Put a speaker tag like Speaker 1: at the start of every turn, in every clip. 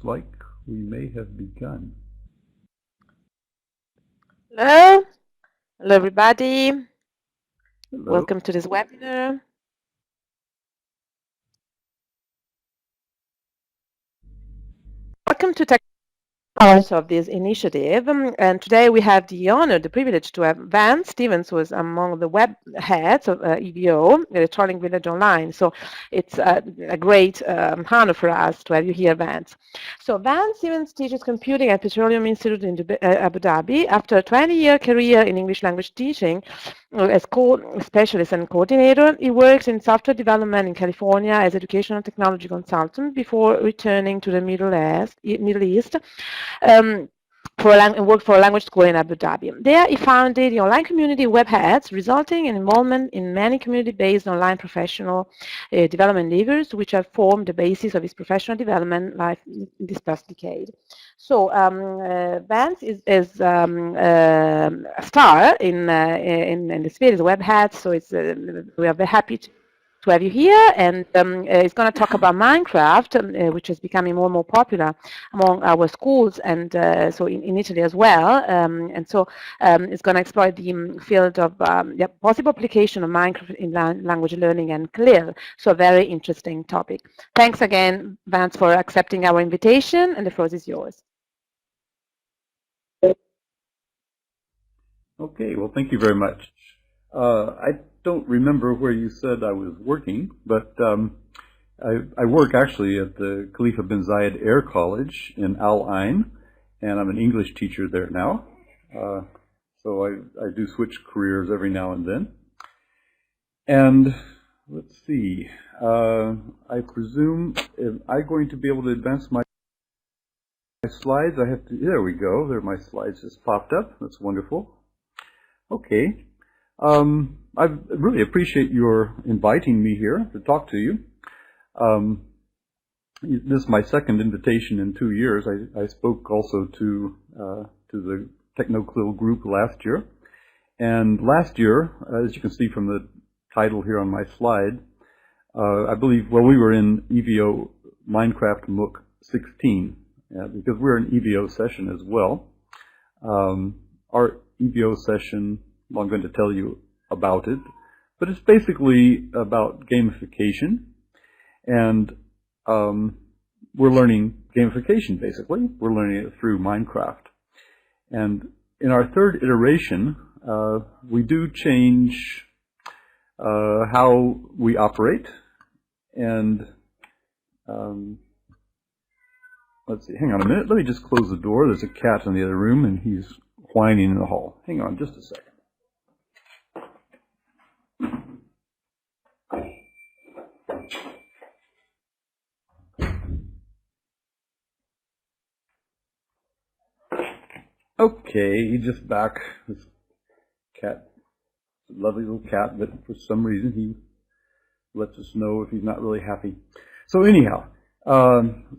Speaker 1: like we may have begun.
Speaker 2: Hello. Hello, everybody.
Speaker 1: Hello.
Speaker 2: Welcome to this webinar. Welcome to part of this initiative, and today we have the honor, the privilege to have Vance Stevens, who is among the web heads of EVO, Electronic Village Online. So it's a great honor for us to have you here, Vance. So Vance Stevens teaches computing at Petroleum Institute in Abu Dhabi. After a 20-year career in English language teaching as co-specialist and coordinator, he works in software development in California as educational technology consultant before returning to the Middle East and worked for a language school in Abu Dhabi. There, he founded the online community Webheads, resulting in involvement in many community-based online professional development endeavors, which have formed the basis of his professional development life in this past decade. So, Vance is a star in the field of Webheads. So we are very happy to have you here, and it's going to talk about Minecraft, which is becoming more and more popular among our schools, and so in Italy as well. And so it's going to explore the field of the possible application of Minecraft in language learning and CLIL. So a very interesting topic. Thanks again, Vance, for accepting our invitation, and the floor is yours.
Speaker 1: Okay, well, thank you very much. I don't remember where you said I was working, but I work actually at the Khalifa bin Zayed Air College in Al Ain, and I'm an English teacher there now. So I do switch careers every now and then. And let's see, I presume, am I going to be able to advance my slides? I have to, there we go, there my slides just popped up. That's wonderful. Okay. I really appreciate your inviting me here to talk to you. This is my second invitation in 2 years. I spoke also to the TECHNOCLIL group last year. And last year, as you can see from the title here on my slide, I believe, well, we were in EVO Minecraft MOOC 16, because we're an EVO session as well. Our EVO session, well, I'm going to tell you about it, but it's basically about gamification, and we're learning gamification, basically. We're learning it through Minecraft. And in our third iteration, we do change how we operate, and let's see, hang on a minute. Let me just close the door. There's a cat in the other room, and he's whining in the hall. Hang on just a second. Okay, he's just back. This cat, a lovely little cat, but for some reason he lets us know if he's not really happy. So anyhow,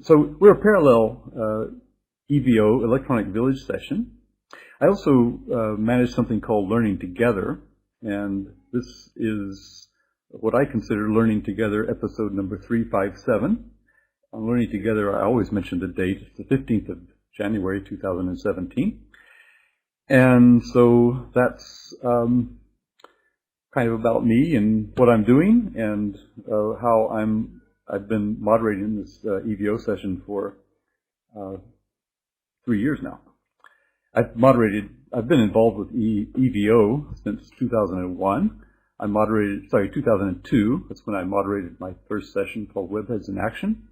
Speaker 1: so we're a parallel EVO, Electronic Village session. I also manage something called Learning Together, and this is what I consider Learning Together episode number 357. On Learning Together, I always mention the date. It's the 15th of January 2017. And so that's kind of about me and what I'm doing, and how I've been moderating this EVO session for 3 years now. I've been involved with EVO since 2001. 2002. That's when I moderated my first session called Webheads in Action.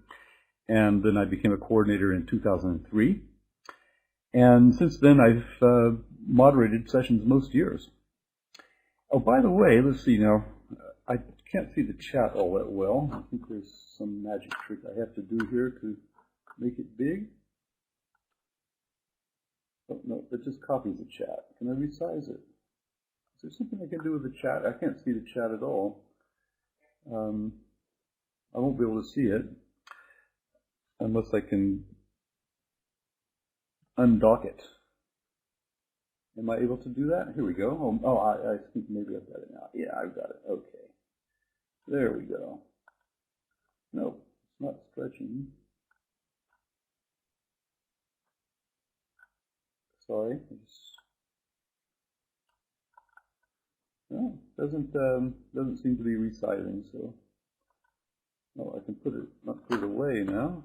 Speaker 1: And then I became a coordinator in 2003. And since then, I've moderated sessions most years. Oh, by the way, let's see now. I can't see the chat all that well. I think there's some magic trick I have to do here to make it big. Oh, no, that just copies the chat. Can I resize it? Is there something I can do with the chat? I can't see the chat at all. I won't be able to see it unless I can undock it. Am I able to do that? Here we go. Oh, I think maybe I've got it now. Yeah, I've got it. Okay. There we go. Nope, it's not stretching. Sorry. No, doesn't seem to be resizing, so I can not put it away now.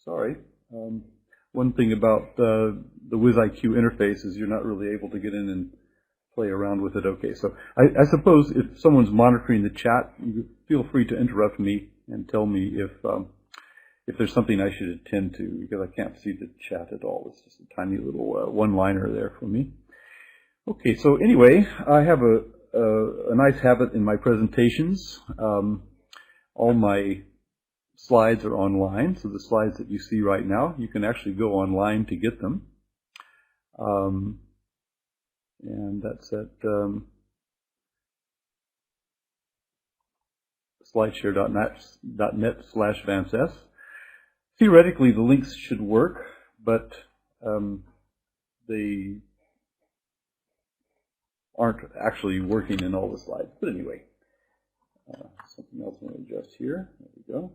Speaker 1: Sorry. One thing about the WizIQ interface is you're not really able to get in and play around with it. Okay, so I suppose if someone's monitoring the chat, you feel free to interrupt me and tell me if there's something I should attend to, because I can't see the chat at all. It's just a tiny little one-liner there for me. Okay, so anyway, I have a nice habit in my presentations. All my slides are online, so the slides that you see right now, you can actually go online to get them. And that's at slideshare.net/VanceS. Theoretically, the links should work, but they aren't actually working in all the slides. But anyway, something else I'm going to adjust here. There we go.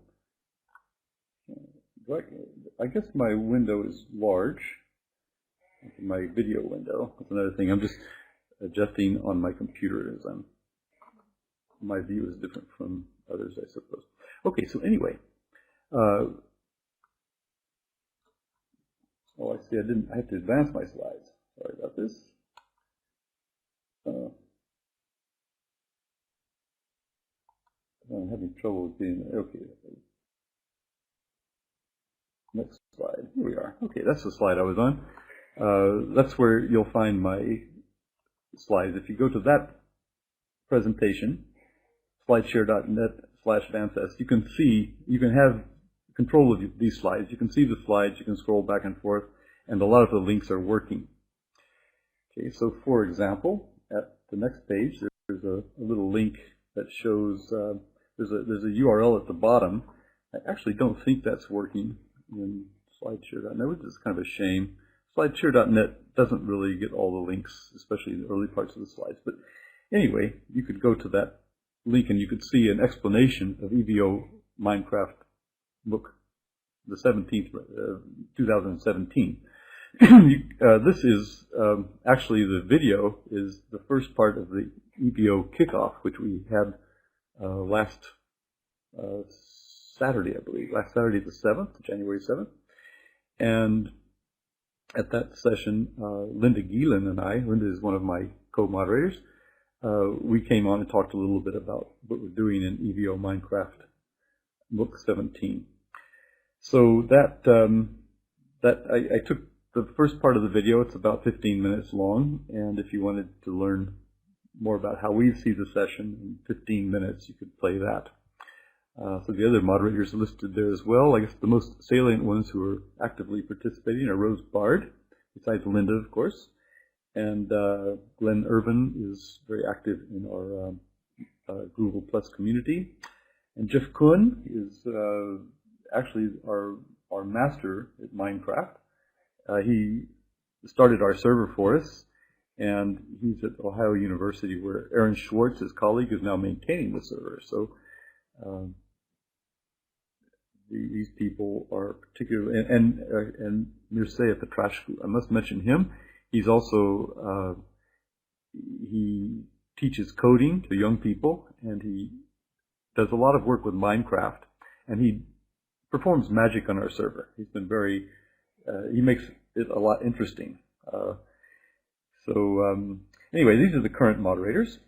Speaker 1: I guess my window is large. My video window. That's another thing. I'm just adjusting on my computer as my view is different from others, I suppose. Okay, so anyway. I see. I have to advance my slides. Sorry about this. I'm having trouble with getting there. Okay. Next slide. Here we are. Okay, that's the slide I was on. That's where you'll find my slides. If you go to that presentation, slideshare.net/VanceS, you can have control of these slides. You can see the slides, you can scroll back and forth, and a lot of the links are working. Okay, so for example, at the next page, there's a little link that shows, there's a URL at the bottom. I actually don't think that's working in slideshare.net, which is kind of a shame. Slideshare.net doesn't really get all the links, especially in the early parts of the slides. But anyway, you could go to that link and you could see an explanation of EVO Minecraft MOOC, the 17th, 2017. This is actually the video is the first part of the EVO kickoff, which we had last Saturday, I believe, last Saturday the 7th, January 7th. And at that session, Linda Gielen and Linda is one of my co-moderators, we came on and talked a little bit about what we're doing in EVO Minecraft MOOC 17. So that I took the first part of the video. It's about 15 minutes long, and if you wanted to learn more about how we see the session in 15 minutes, you could play that. So the other moderators are listed there as well. I guess the most salient ones who are actively participating are Rose Bard, besides Linda, of course, and Glenn Irvin is very active in our Google Plus community, and Jeff Kuhn is actually our master at Minecraft. He started our server for us, and he's at Ohio University, where Aaron Schwartz, his colleague, is now maintaining the server. So these people are particularly, and Mircea at the Trash School, I must mention him. He's also, he teaches coding to young people, and he does a lot of work with Minecraft, and he performs magic on our server. He's been very, he makes it a lot interesting. Anyway, these are the current moderators.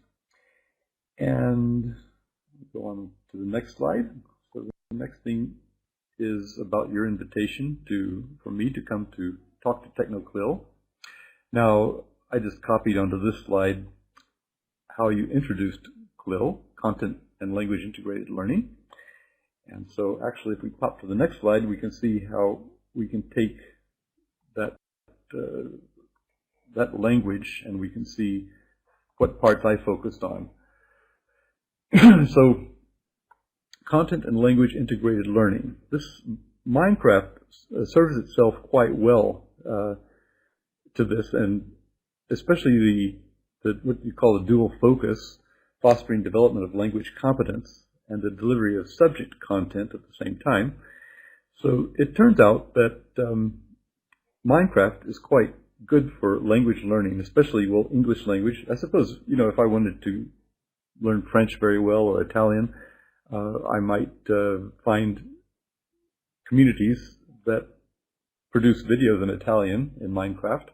Speaker 1: And go on to the next slide. So the next thing is about your invitation for me to come to talk to TECHNOCLIL. Now, I just copied onto this slide how you introduced CLIL, Content and Language Integrated Learning. And so actually, if we pop to the next slide, we can see how we can take that language and we can see what parts I focused on. So, content and language integrated learning. This Minecraft serves itself quite well to this, and especially what you call the dual focus, fostering development of language competence and the delivery of subject content at the same time. So it turns out that Minecraft is quite good for language learning, especially, well, English language. I suppose, if I wanted to learn French very well or Italian, I might find communities that produce videos in Italian in Minecraft.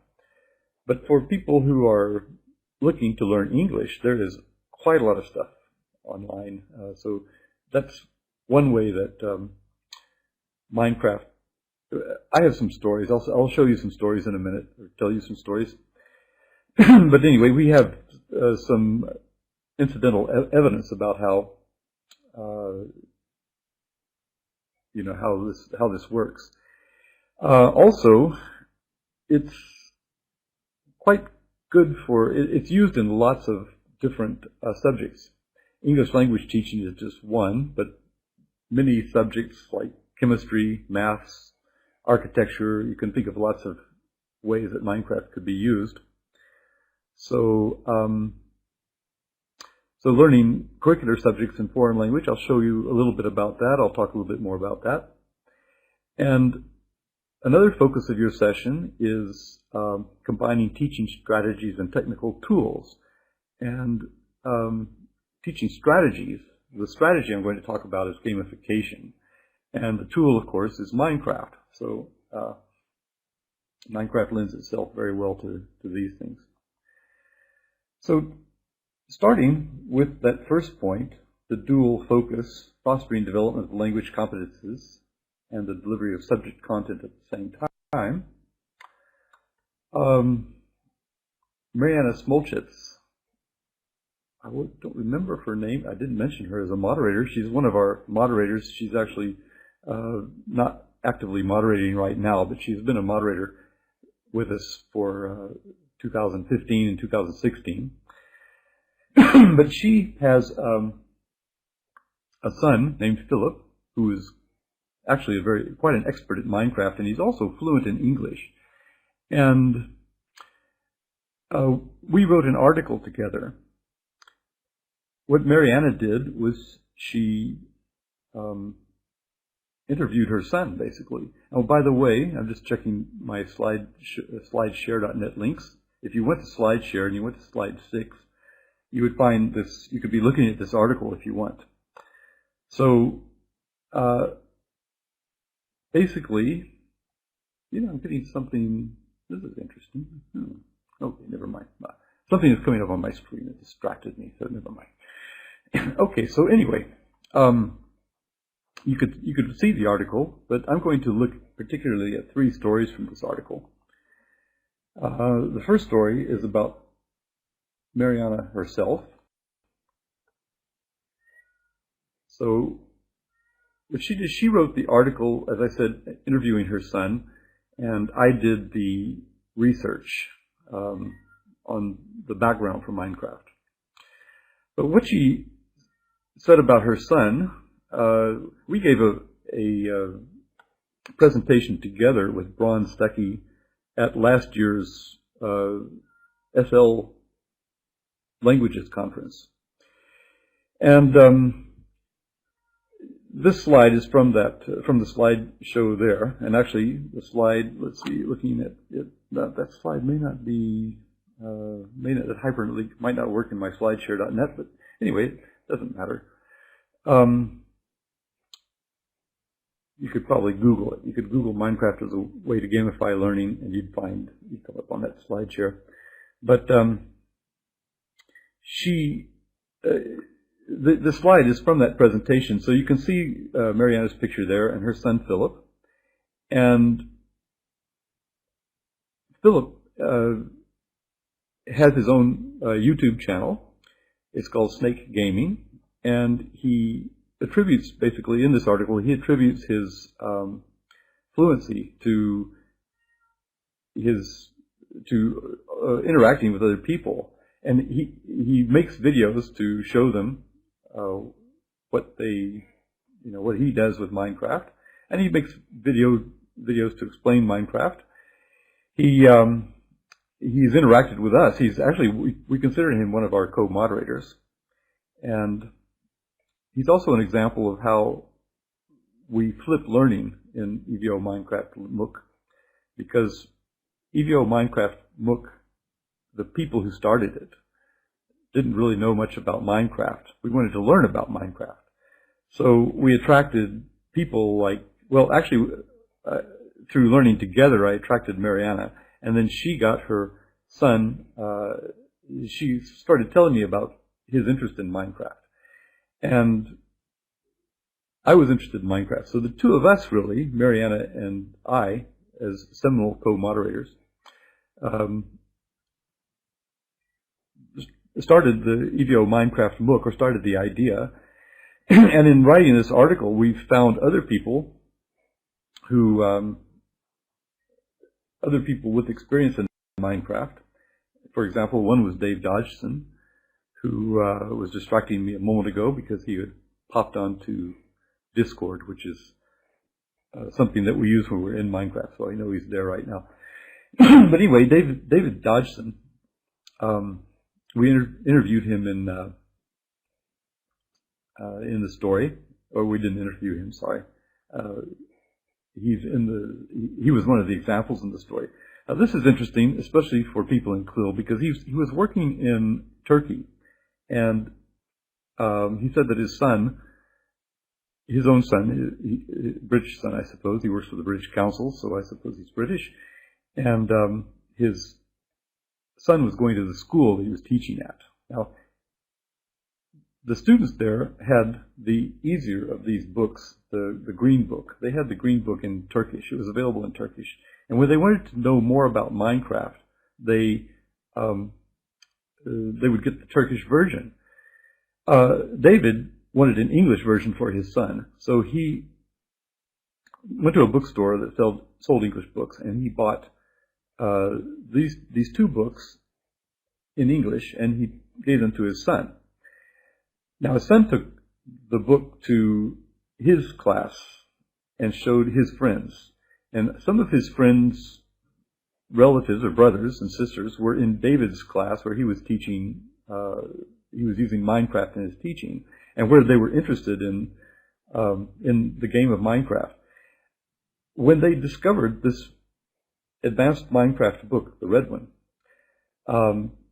Speaker 1: But for people who are looking to learn English, there is quite a lot of stuff online. So that's one way that Minecraft. I have some stories. I'll show you some stories in a minute, or tell you some stories. But anyway, we have some incidental evidence about how how this works. Also, it's quite good for. It's used in lots of different subjects. English language teaching is just one, but many subjects like chemistry, maths, architecture, you can think of lots of ways that Minecraft could be used. So, so learning curricular subjects in foreign language, I'll show you a little bit about that. I'll talk a little bit more about that. And another focus of your session is combining teaching strategies and technical tools. And teaching strategies, the strategy I'm going to talk about is gamification. And the tool, of course, is Minecraft. So Minecraft lends itself very well to these things. So starting with that first point, the dual focus, fostering development of language competences and the delivery of subject content at the same time, Mariana Smolchitz, I don't remember her name. I didn't mention her as a moderator. She's one of our moderators. She's actually not actively moderating right now, but she's been a moderator with us for 2015 and 2016. But she has a son named Philip, who is actually quite an expert at Minecraft, and he's also fluent in English. And we wrote an article together. What Mariana did was she interviewed her son, basically. Oh, by the way, I'm just checking my slideshare.net links. If you went to SlideShare and you went to slide 6, you would find this. You could be looking at this article if you want. So basically, I'm getting something. This is interesting. Okay, never mind. Something is coming up on my screen that distracted me, so never mind. Okay, so anyway, you could see the article, but I'm going to look particularly at 3 stories from this article. The first story is about Mariana herself. So what she did, she wrote the article, as I said, interviewing her son, and I did the research on the background for Minecraft. But what she said about her son, we gave a presentation together with Braun Stuckey at last year's SL Languages Conference. And this slide is from the slide show there. And actually, the slide, let's see, looking at it, that slide may not be, that hyperlink might not work in my slideshare.net, but anyway, it doesn't matter. You could probably Google it. You could Google Minecraft as a way to gamify learning, and you'd come up on that SlideShare. But the slide is from that presentation, so you can see Mariana's picture there and her son Philip. And Philip has his own YouTube channel. It's called Snake Gaming, and he attributes, basically in this article, he attributes his fluency to interacting with other people, and he makes videos to show them what he does with Minecraft, and he makes videos to explain Minecraft. He's interacted with us. He's actually, we consider him one of our co-moderators, and he's also an example of how we flip learning in EVO Minecraft MOOC, because EVO Minecraft MOOC, the people who started it, didn't really know much about Minecraft. We wanted to learn about Minecraft. So we attracted people like, well, actually, through learning together, I attracted Mariana, and then she got her son, she started telling me about his interest in Minecraft. And I was interested in Minecraft. So the two of us, really, Mariana and I, as seminal co-moderators, started the EVO Minecraft MOOC, or started the idea. And in writing this article, we found other people who, other people with experience in Minecraft. For example, one was Dave Dodgson, who was distracting me a moment ago because he had popped onto Discord, which is something that we use when we're in Minecraft, so I know he's there right now. But anyway, David Dodgson, we interviewed him in the story, or we didn't interview him, sorry. He was one of the examples in the story. This is interesting, especially for people in CLIL, because he was working in Turkey, and he said that his son, his own son, British son, I suppose, he works for the British Council, so I suppose he's British, and his son was going to the school that he was teaching at. Now, the students there had the easier of these books, the green book. They had the green book in Turkish. It was available in Turkish. And when they wanted to know more about Minecraft, they would get the Turkish version. David wanted an English version for his son, so he went to a bookstore that sold English books, and he bought these two books in English, and he gave them to his son. Now, his son took the book to his class and showed his friends. And some of his friends' relatives or brothers and sisters were in David's class where he was teaching, he was using Minecraft in his teaching, and where they were interested in the game of Minecraft. When they discovered this advanced Minecraft book, the red one,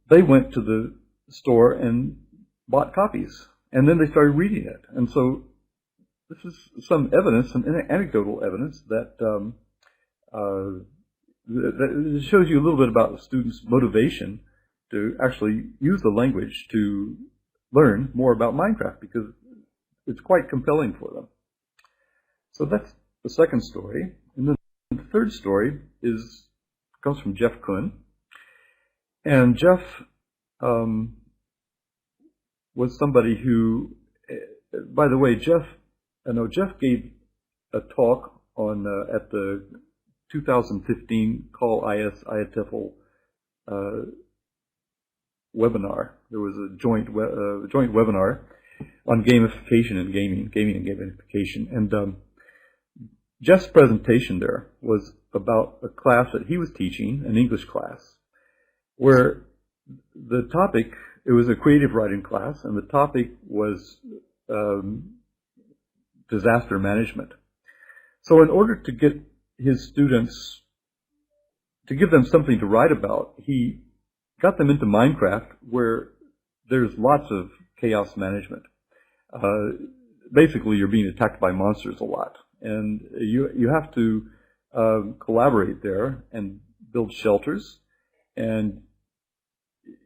Speaker 1: they went to the store and bought copies. And then they started reading it. And so this is some evidence, some anecdotal evidence that that shows you a little bit about the students' motivation to actually use the language to learn more about Minecraft, because it's quite compelling for them. So that's the second story. And then the third story comes from Jeff Kuhn. And Jeff was somebody who, by the way, Jeff gave a talk on at the 2015 Call IS IATEFL webinar. There was a joint webinar on gamification and gaming and gamification. And Jeff's presentation there was about a class that he was teaching, an English class, where the topic, it was a creative writing class, and the topic was disaster management. So in order to get his students, to give them something to write about, he got them into Minecraft, where there's lots of chaos management. Basically, you're being attacked by monsters a lot, and you have to collaborate there and build shelters, and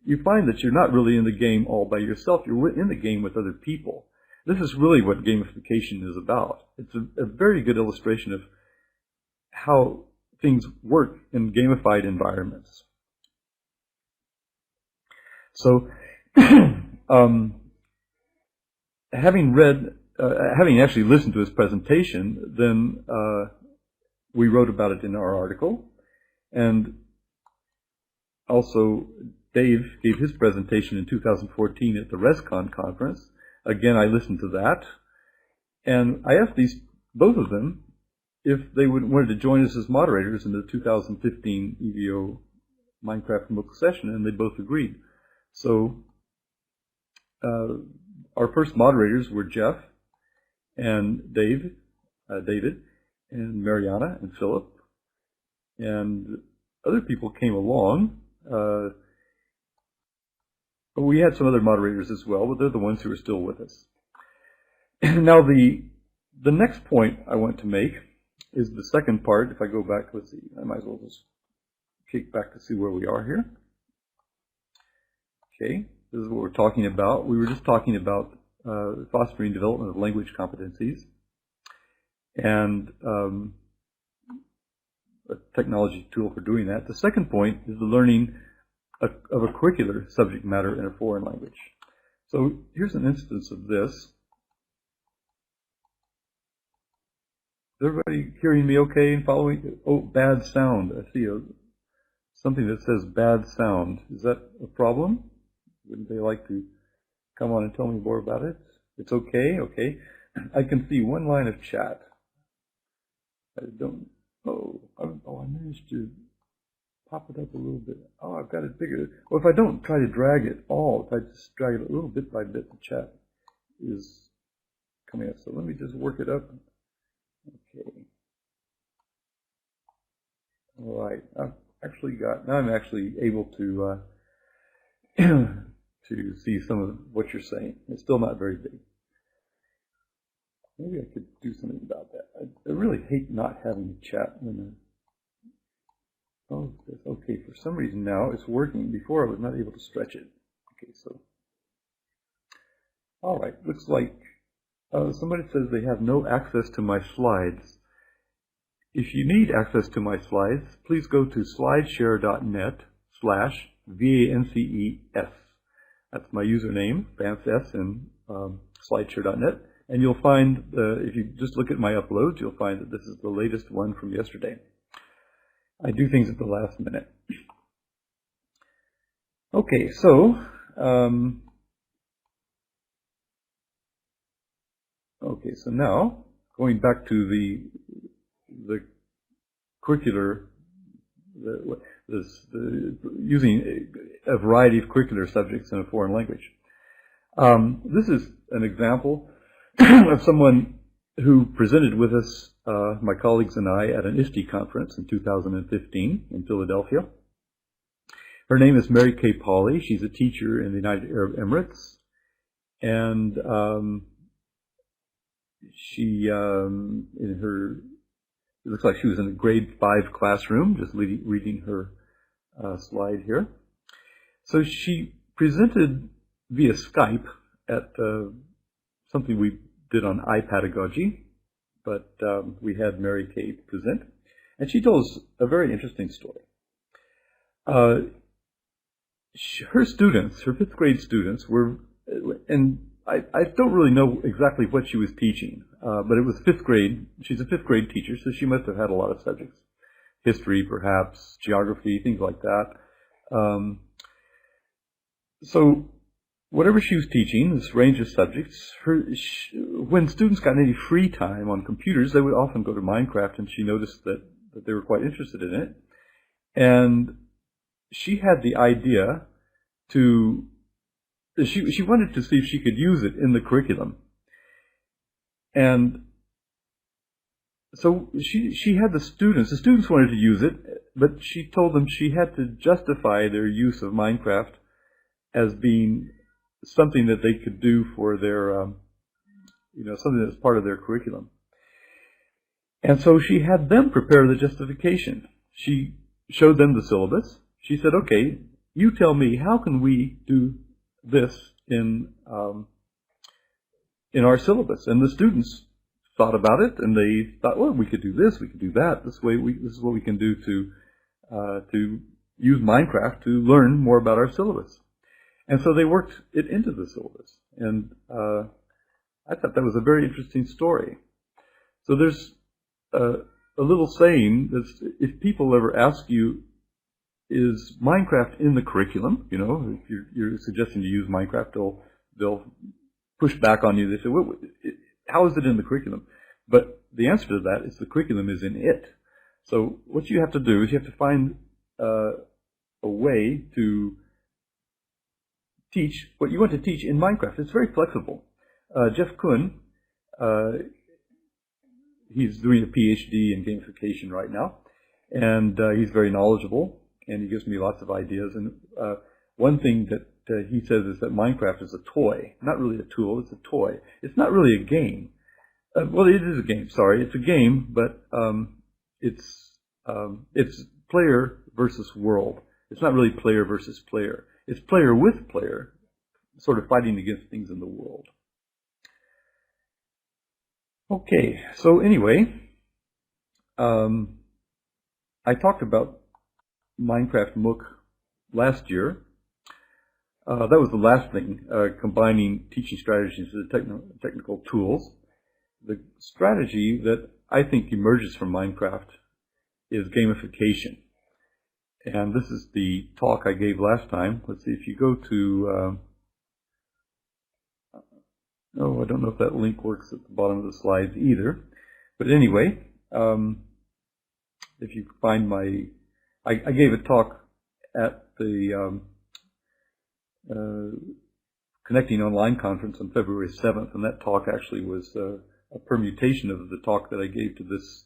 Speaker 1: you find that you're not really in the game all by yourself. You're in the game with other people. This is really what gamification is about. It's a very good illustration of how things work in gamified environments. So, having actually listened to his presentation, then we wrote about it in our article, and also Dave gave his presentation in 2014 at the ResCon conference. Again, I listened to that, and I asked both of them if they wanted to join us as moderators in the 2015 EVO Minecraft MOOC session, and they both agreed. So our first moderators were Jeff and David, and Mariana and Philip, and other people came along. But we had some other moderators as well, but they're the ones who are still with us. Now, the next point I want to make is the second part. If I go back, let's see, I might as well just kick back to see where we are here. Okay, this is what we're talking about. We were just talking about fostering development of language competencies and a technology tool for doing that. The second point is the learning of a curricular subject matter in a foreign language. So here's an instance of this. Is everybody hearing me okay and following? Oh, bad sound. I see something that says bad sound. Is that a problem? Wouldn't they like to come on and tell me more about it? It's okay, okay. I can see one line of chat. I managed to pop it up a little bit. Oh, I've got it bigger. Well, if I don't try to drag it all, if I just drag it a little bit by bit, the chat is coming up. So let me just work it up. Okay. All right. Now I'm actually able to to see some of what you're saying. It's still not very big. Maybe I could do something about that. I really hate not having a chat when okay, for some reason now it's working. Before I was not able to stretch it. Okay, so. All right, looks like somebody says they have no access to my slides. If you need access to my slides, please go to slideshare.net/VANCES. That's my username, Vance S, in slideshare.net. And you'll find, if you just look at my uploads, you'll find that this is the latest one from yesterday. I do things at the last minute. Okay, so now going back to the curricular, using a variety of curricular subjects in a foreign language. This is an example of someone who presented with us, my colleagues and I, at an ISTE conference in 2015 in Philadelphia. Her name is Mary Kay Pauley. She's a teacher in the United Arab Emirates. And it looks like she was in a grade 5 classroom, just reading her slide here. So she presented via Skype at something we did on iPedagogy, but we had Mary Kay present, and she told us a very interesting story. Her students, her 5th grade students, were, and I don't really know exactly what she was teaching, but it was 5th grade. She's a 5th grade teacher, so she must have had a lot of subjects. History, perhaps, geography, things like that. So whatever she was teaching, this range of subjects, when students got any free time on computers, they would often go to Minecraft, and she noticed that they were quite interested in it. And she had the idea to, she wanted to see if she could use it in the curriculum. And so she had the students wanted to use it, but she told them she had to justify their use of Minecraft as being something that they could do for their, something that's part of their curriculum. And so she had them prepare the justification. She showed them the syllabus. She said, okay, you tell me, how can we do this in our syllabus? And the students thought about it, and they thought, well, we could do this, we could do that. This is what we can do to use Minecraft to learn more about our syllabus. And so they worked it into the syllabus. And I thought that was a very interesting story. So there's a little saying that if people ever ask you, is Minecraft in the curriculum? If you're suggesting to use Minecraft, they'll push back on you. They say, well, how is it in the curriculum? But the answer to that is the curriculum is in it. So what you have to do is you have to find a way to teach what you want to teach in Minecraft. It's very flexible. Jeff Kuhn, he's doing a PhD in gamification right now, and he's very knowledgeable, and he gives me lots of ideas. And one thing that he says is that Minecraft is a toy, not really a tool. It's a toy. It's not really a game. Well, it is a game. Sorry, it's a game, but it's player versus world. It's not really player versus player. It's player with player, sort of fighting against things in the world. Okay, so anyway, I talked about Minecraft MOOC last year. That was the last thing, combining teaching strategies with technical tools. The strategy that I think emerges from Minecraft is gamification. And this is the talk I gave last time. Let's see, if you go to, oh, I don't know if that link works at the bottom of the slides either. But anyway, if you find my, I gave a talk at the Connecting Online conference on February 7th, and that talk actually was a permutation of the talk that I gave to this,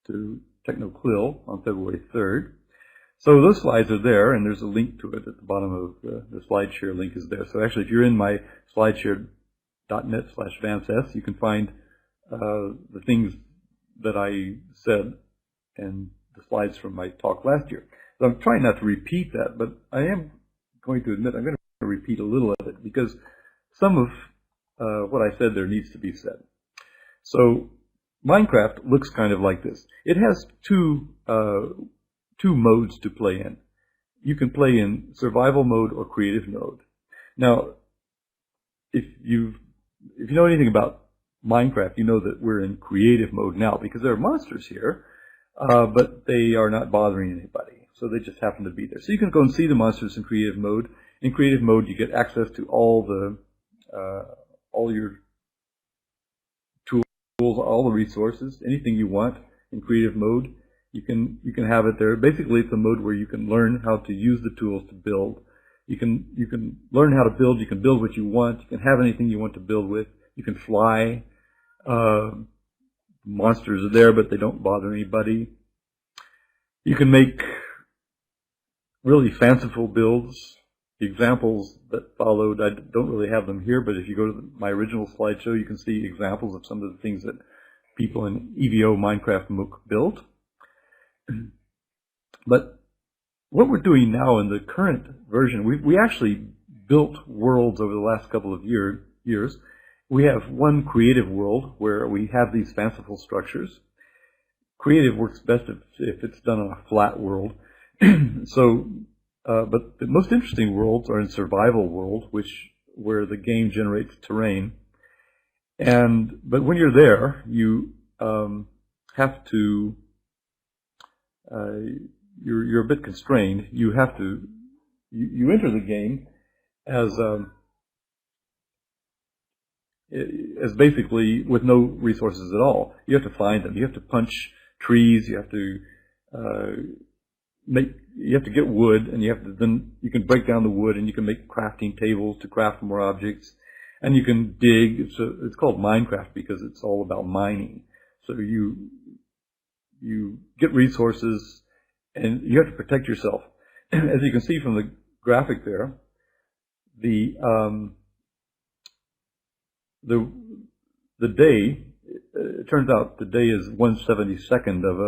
Speaker 1: to TECHNOCLIL on February 3rd. So those slides are there, and there's a link to it at the bottom of the SlideShare link is there. So actually, if you're in my slideshare.net/VanceS, you can find the things that I said and the slides from my talk last year. So I'm trying not to repeat that, but I am going to admit I'm going to repeat a little of it because some of what I said there needs to be said. So Minecraft looks kind of like this. It has two modes to play in. You can play in survival mode or creative mode. Now, if you know anything about Minecraft, you know that we're in creative mode now because there are monsters here, but they are not bothering anybody. So they just happen to be there. So you can go and see the monsters in creative mode. In creative mode, you get access to all your tools, all the resources, anything you want in creative mode. You can have it there. Basically, it's a mode where you can learn how to use the tools to build. You can learn how to build. You can build what you want. You can have anything you want to build with. You can fly. Monsters are there, but they don't bother anybody. You can make really fanciful builds. The examples that followed, I don't really have them here, but if you go to my original slideshow, you can see examples of some of the things that people in EVO Minecraft MOOC built. But what we're doing now in the current version, we actually built worlds over the last couple of years. We have one creative world where we have these fanciful structures. Creative works best if it's done on a flat world. But the most interesting worlds are in survival world, where the game generates terrain. But when you're there, you have to. You're a bit constrained. You have to. You enter the game as basically with no resources at all. You have to find them. You have to punch trees. You have to you have to get wood, and then you can break down the wood, and you can make crafting tables to craft more objects, and you can dig. It's called Minecraft because it's all about mining. So you get resources, and you have to protect yourself. As you can see from the graphic there, the day, it turns out the day is 1/72 of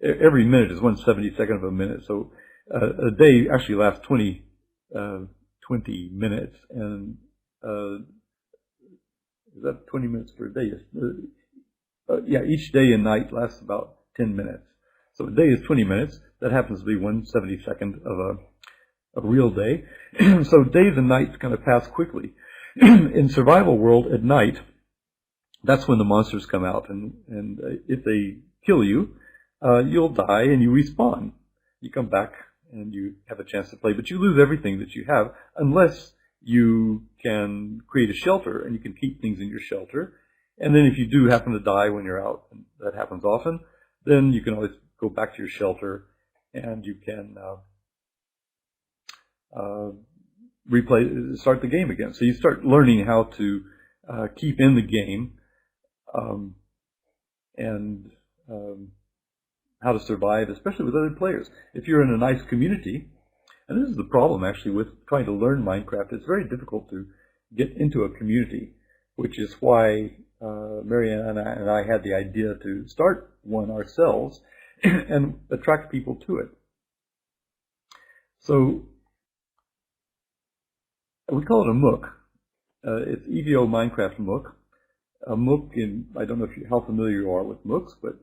Speaker 1: every minute is 1/72 of a minute. So a day actually lasts 20 minutes, and is that 20 minutes per day? Yeah, each day and night lasts about 10 minutes. So a day is 20 minutes. That happens to be 1/72 of a real day. So days and nights kind of pass quickly. In survival world at night, that's when the monsters come out, and if they kill you, you'll die and you respawn. You come back and you have a chance to play, but you lose everything that you have unless you can create a shelter, and you can keep things in your shelter. And then if you do happen to die when you're out, and that happens often, then you can always go back to your shelter, and you can start the game again. So you start learning how to keep in the game, and how to survive, especially with other players. If you're in a nice community, and this is the problem actually with trying to learn Minecraft, it's very difficult to get into a community, which is why Marianne and I had the idea to start one ourselves and attract people to it. So we call it a MOOC. It's EVO Minecraft MOOC. A MOOC, I don't know how familiar you are with MOOCs, but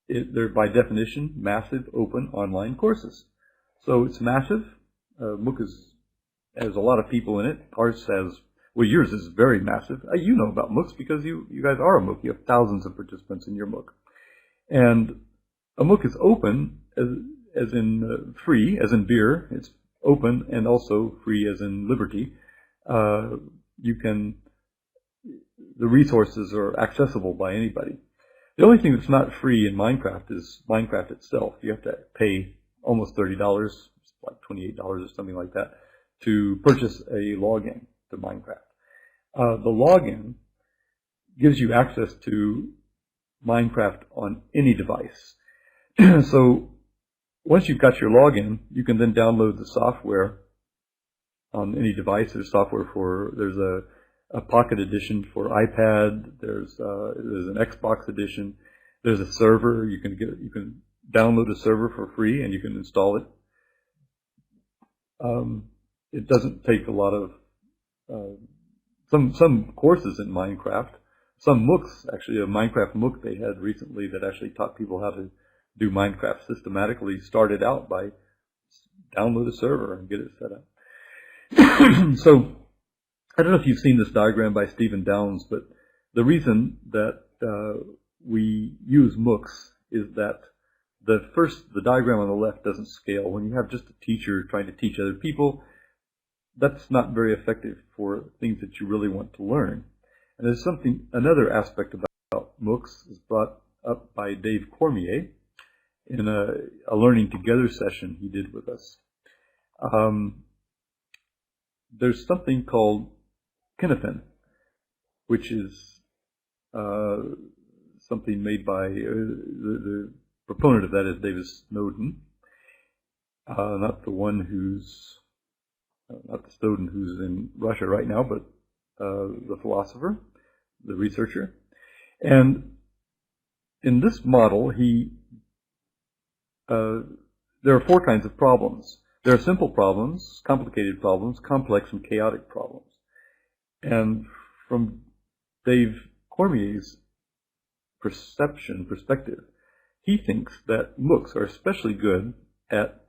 Speaker 1: they're by definition massive open online courses. So it's massive. MOOC has a lot of people in it. Ours has, well, yours is very massive. You know about MOOCs because you guys are a MOOC. You have thousands of participants in your MOOC. And a MOOC is open as in free, as in beer. It's open and also free as in liberty. The resources are accessible by anybody. The only thing that's not free in Minecraft is Minecraft itself. You have to pay almost $30, like $28 or something like that, to purchase a login to Minecraft. The login gives you access to Minecraft on any device. So once you've got your login, you can then download the software on any device. There's software there's a Pocket Edition for iPad. There's an Xbox Edition. There's a server. You can download a server for free and you can install it. It doesn't take a lot of some courses in Minecraft. Some MOOCs, actually, a Minecraft MOOC they had recently that actually taught people how to do Minecraft systematically started out by download a server and get it set up. So I don't know if you've seen this diagram by Stephen Downes, but the reason that we use MOOCs is that the diagram on the left doesn't scale. When you have just a teacher trying to teach other people, that's not very effective for things that you really want to learn. And there's another aspect about MOOCs is brought up by Dave Cormier in a Learning Together session he did with us. There's something called Cynefin, which is something made by the proponent of that is David Snowden, not the Snowden who's in Russia right now, but the philosopher, the researcher. And in this model, there are four kinds of problems. There are simple problems, complicated problems, complex and chaotic problems. And from Dave Cormier's perspective, he thinks that MOOCs are especially good at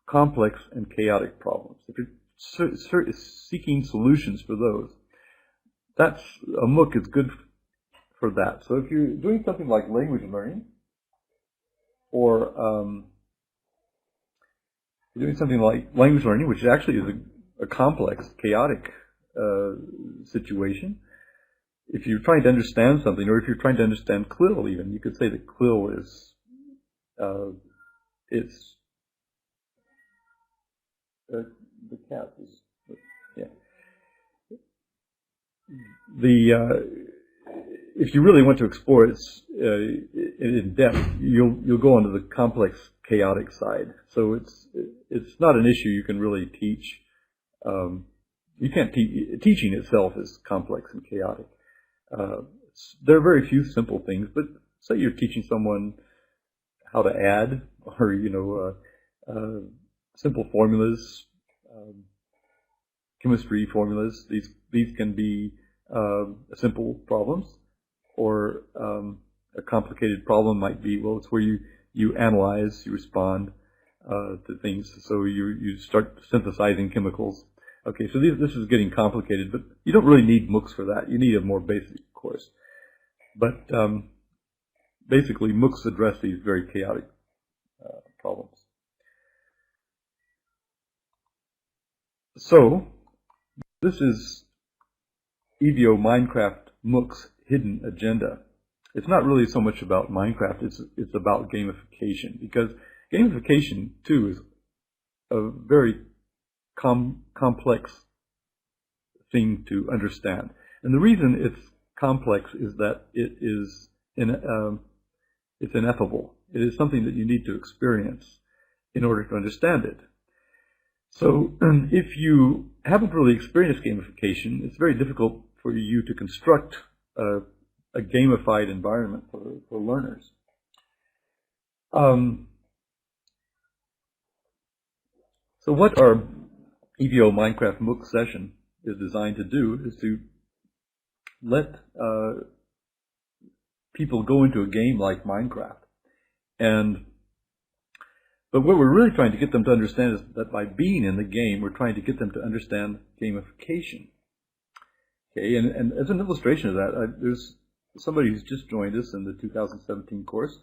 Speaker 1: complex and chaotic problems. If you're seeking solutions for those, a MOOC is good for that. So if you're doing something like language learning, or doing something like language learning, which actually is a complex, chaotic situation. If you're trying to understand something, or if you're trying to understand CLIL even, you could say that CLIL is, the cat is, yeah. If you really want to explore it in depth, you'll go onto the complex, chaotic side. So it's not an issue you can really teach. You can't teaching itself is complex and chaotic. There are very few simple things, but say you're teaching someone how to add, or simple formulas, chemistry formulas. These can be simple problems, or a complicated problem might be, well, it's where you analyze, you respond to things. So you start synthesizing chemicals. Okay, so this is getting complicated, but you don't really need MOOCs for that. You need a more basic course. But basically, MOOCs address these very chaotic problems. So this is EVO Minecraft MOOC's hidden agenda. It's not really so much about Minecraft, it's about gamification, because gamification too is a very complex thing to understand. And the reason it's complex is that it's ineffable. It is something that you need to experience in order to understand it. So if you haven't really experienced gamification, it's very difficult for you to construct a gamified environment for learners. So what our EVO Minecraft MOOC session is designed to do is to let people go into a game like Minecraft. But what we're really trying to get them to understand is that by being in the game, we're trying to get them to understand gamification. Okay, and as an illustration of that, there's somebody who's just joined us in the 2017 course,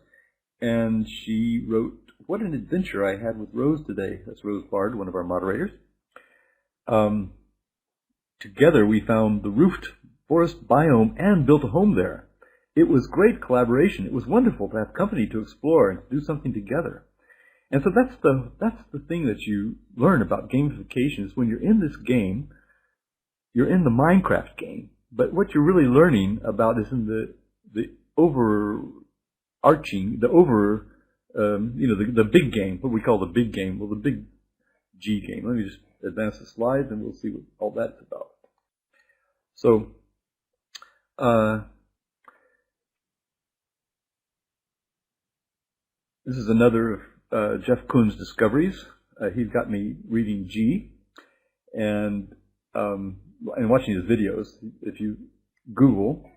Speaker 1: and she wrote, "What an adventure I had with Rose today." That's Rose Bard, one of our moderators. Together we found the roofed forest biome and built a home there. It was great collaboration. It was wonderful to have company to explore and to do something together. And so that's the thing that you learn about gamification is when you're in this game, you're in the Minecraft game, but what you're really learning about is in the overarching, the big game, what we call the big game, well, the big G game. Let me just advance the slides and we'll see what all that's about. So, this is another of Jeff Kuhn's discoveries. He's got me reading G and watching his videos. If you Google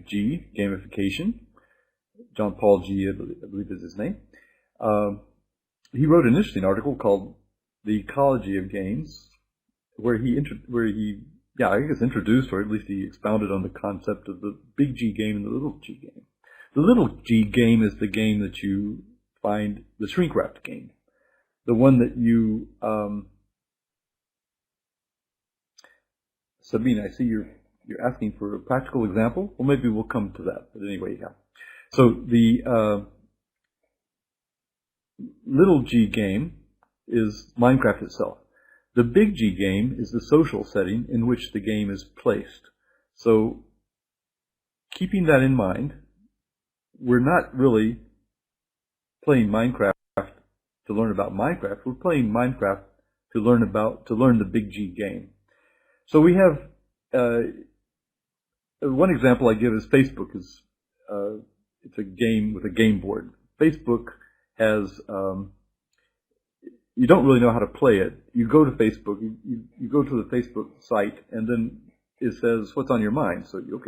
Speaker 1: G, gamification, John Paul G, I believe is his name, he wrote an interesting article called "The Ecology of Games," where he I guess introduced, or at least he expounded on the concept of the big G game and the little G game. The little G game is the game that you find, the shrink-wrapped game, the one that you, Sabine, I see you're asking for a practical example. Well, maybe we'll come to that, but anyway, yeah. So the little G game is Minecraft itself. The big G game is the social setting in which the game is placed. So keeping that in mind, we're not really playing Minecraft to learn about Minecraft. We're playing Minecraft to learn the big G game. So we have one example I give is Facebook. It's a game with a game board. Facebook has you don't really know how to play it. You go to Facebook, you go to the Facebook site, and then it says, "What's on your mind?" So you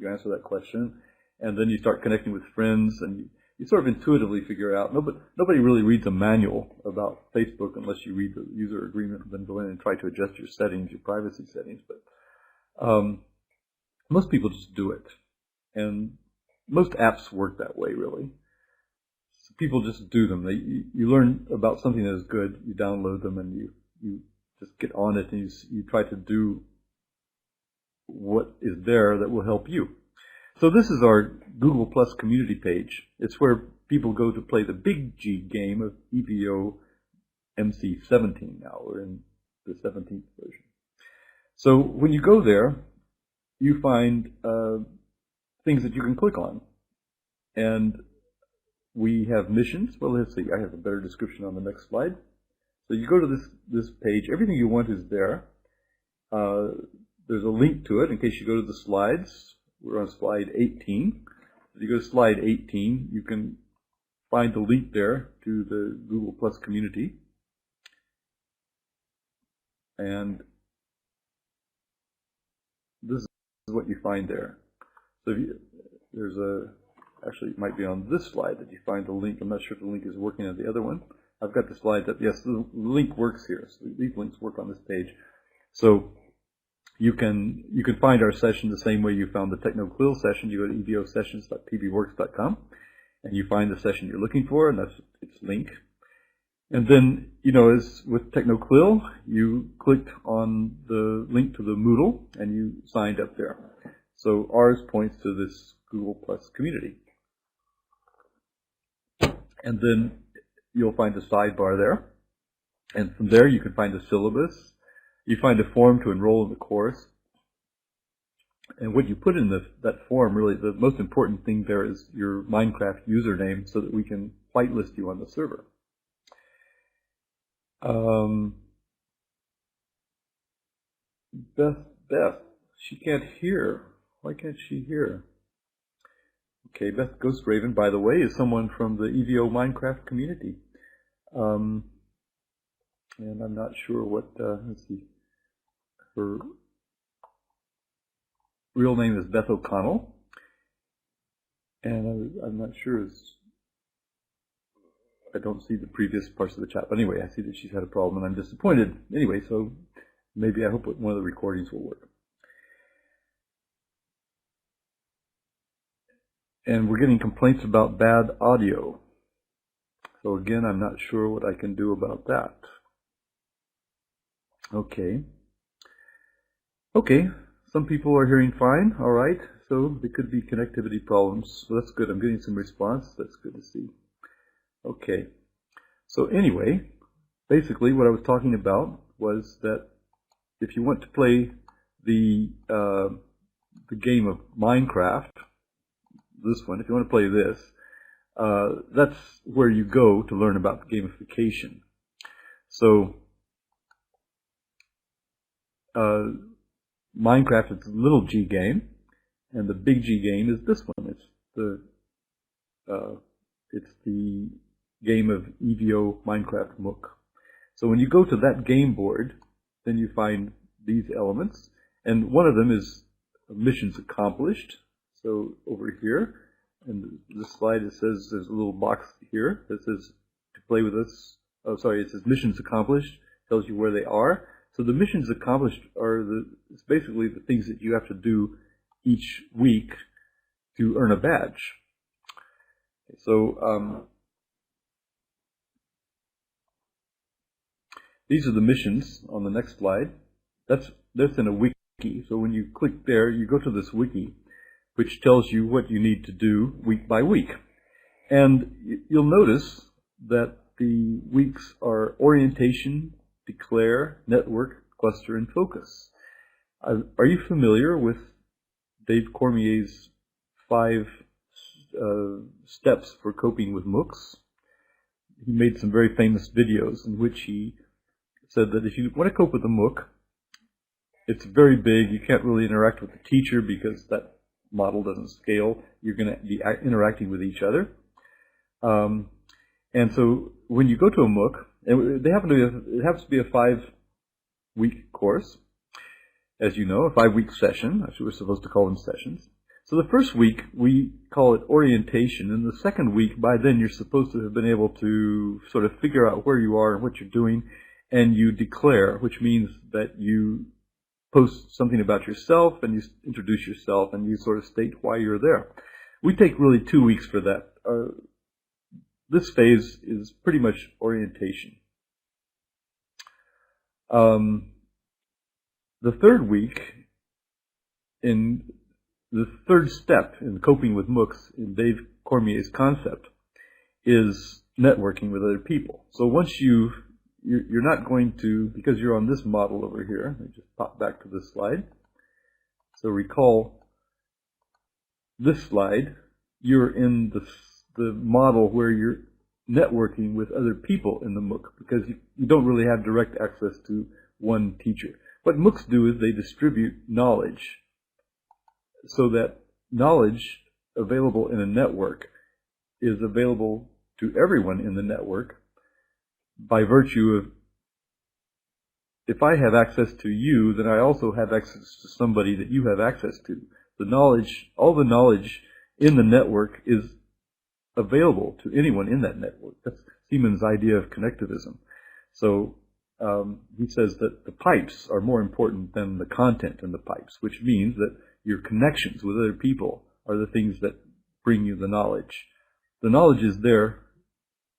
Speaker 1: answer that question, and then you start connecting with friends, and you sort of intuitively figure out. Nobody really reads a manual about Facebook unless you read the user agreement and then go in and try to adjust your settings, your privacy settings. But most people just do it, and most apps work that way, really. So people just do them. You learn about something that is good, you download them, and you just get on it, and you try to do what is there that will help you. So this is our Google Plus community page. It's where people go to play the big G game of EVO MC17 now. We're in the 17th version. So when you go there, you find things that you can click on. And we have missions. Well, let's see. I have a better description on the next slide. So you go to this page. Everything you want is there. There's a link to it in case you go to the slides. We're on slide 18. If you go to slide 18, you can find the link there to the Google Plus community. And this is what you find there. So actually it might be on this slide that you find the link. I'm not sure if the link is working on the other one. I've got the slide that, yes, the link works here. So these links work on this page. So you can find our session the same way you found the TECHNOCLIL session. You go to evosessions.pbworks.com and you find the session you're looking for, and that's its link. And then, as with TECHNOCLIL, you clicked on the link to the Moodle and you signed up there. So ours points to this Google Plus community. And then you'll find a sidebar there. And from there you can find the syllabus. You find a form to enroll in the course. And what you put in that form, really, the most important thing there is your Minecraft username so that we can whitelist you on the server. Beth, she can't hear. Why can't she hear? Okay, Beth Ghost Raven, by the way, is someone from the EVO Minecraft community. And I'm not sure what, let's see, her real name is Beth O'Connell. And I'm not sure, I don't see the previous parts of the chat. But anyway, I see that she's had a problem and I'm disappointed. Anyway, so maybe I hope one of the recordings will work. And we're getting complaints about bad audio. So again, I'm not sure what I can do about that. Okay. Okay, some people are hearing fine, all right. So there could be connectivity problems. So that's good. I'm getting some response. That's good to see. Okay. So anyway, basically what I was talking about was that if you want to play the game of Minecraft, this one, if you want to play this, that's where you go to learn about gamification. So Minecraft is a little g game, and the big G game is this one. It's the game of EVO Minecraft MOOC. So when you go to that game board, then you find these elements, and one of them is missions accomplished. So over here, and this slide, it says there's a little box here that says to play with us. Oh, sorry, it says missions accomplished. Tells you where they are. So the missions accomplished are it's basically the things that you have to do each week to earn a badge. So these are the missions on the next slide. That's in a wiki. So when you click there, you go to this wiki, which tells you what you need to do week by week. And you'll notice that the weeks are orientation, declare, network, cluster, and focus. Are you familiar with Dave Cormier's 5 steps for coping with MOOCs? He made some very famous videos in which he said that if you want to cope with a MOOC, it's very big. You can't really interact with the teacher because that model doesn't scale. You're going to be interacting with each other. And so when you go to a MOOC, and it happens to be a 5-week course, as you know, a 5-week session. Actually, we're supposed to call them sessions. So the first week, we call it orientation. And the second week, by then, you're supposed to have been able to sort of figure out where you are and what you're doing. And you declare, which means that you post something about yourself and you introduce yourself and you sort of state why you're there. We take really 2 weeks for that. This phase is pretty much orientation. The third week, in the third step in coping with MOOCs in Dave Cormier's concept, is networking with other people. So once you're not going to, because you're on this model over here, let me just pop back to this slide. So recall this slide, you're in the model where you're networking with other people in the MOOC because you don't really have direct access to one teacher. What MOOCs do is they distribute knowledge so that knowledge available in a network is available to everyone in the network by virtue of, if I have access to you, then I also have access to somebody that you have access to. The knowledge, all the knowledge in the network is available to anyone in that network. That's Siemens' idea of connectivism. So he says that the pipes are more important than the content in the pipes, which means that your connections with other people are the things that bring you the knowledge. The knowledge is there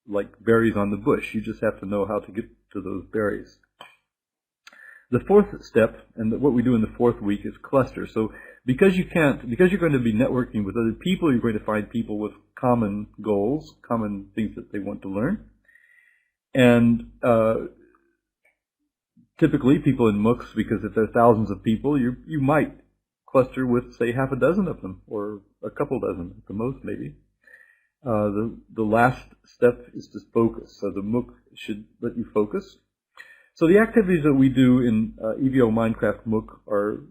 Speaker 1: like berries on the bush. You just have to know how to get to those berries. The fourth step, and what we do in the fourth week, is cluster. So because you're going to be networking with other people, you're going to find people with common goals, common things that they want to learn. And typically people in MOOCs, because if there are thousands of people, you might cluster with, say, half a dozen of them, or a couple dozen at the most, maybe. The last step is to focus. So the MOOC should let you focus. So the activities that we do in EVO Minecraft MOOC are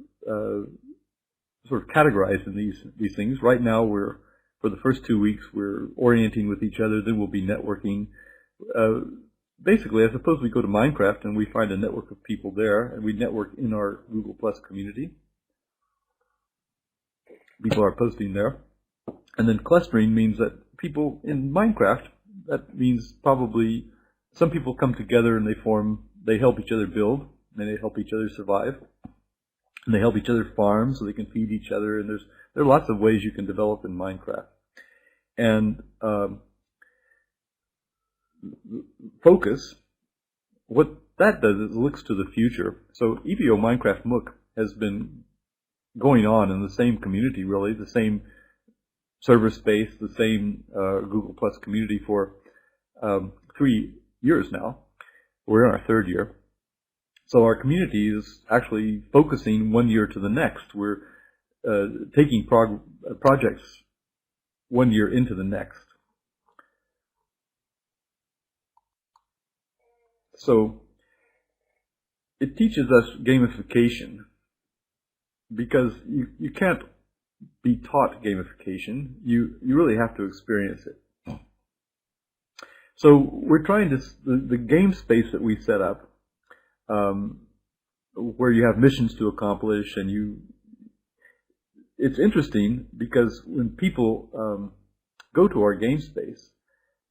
Speaker 1: sort of categorized in these things. Right now, for the first 2 weeks, we're orienting with each other. Then we'll be networking. Basically, I suppose we go to Minecraft and we find a network of people there, and we network in our Google Plus community. People are posting there. And then clustering means that people in Minecraft, that means probably some people come together and they help each other build, and they help each other survive, and they help each other farm so they can feed each other, and there are lots of ways you can develop in Minecraft. And focus, what that does is it looks to the future. So EVO Minecraft MOOC has been going on in the same community, really, the same server space, the same Google Plus community for 3 years now. We're in our 3rd year. So our community is actually focusing 1 year to the next. We're taking projects 1 year into the next. So it teaches us gamification, because you can't be taught gamification. You really have to experience it. So we're trying to, the game space that we set up, where you have missions to accomplish, and it's interesting because when people go to our game space,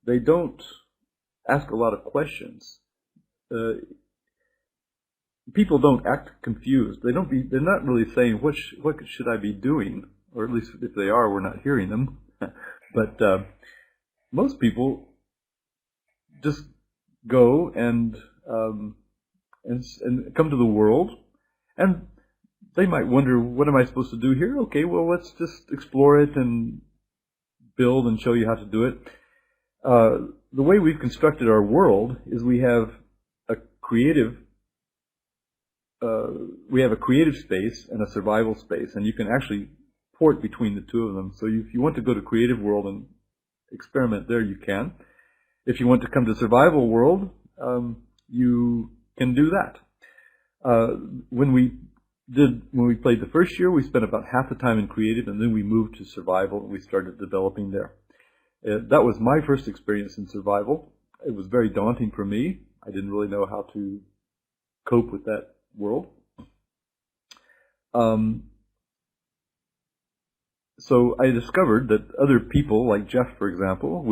Speaker 1: they don't ask a lot of questions. People don't act confused. They're not really saying, what should I be doing? Or at least if they are, we're not hearing them. But most people just go and come to the world, and they might wonder, what am I supposed to do here? Okay, well, let's just explore it and build and show you how to do it. The way we've constructed our world is we have a creative space and a survival space, and you can actually port between the two of them. So if you want to go to creative world and experiment there, you can. If you want to come to survival world, you can do that. When we played the first year, we spent about half the time in creative, and then we moved to survival and we started developing there. That was my first experience in survival. It was very daunting for me. I didn't really know how to cope with that world. So I discovered that other people, like Jeff, for example,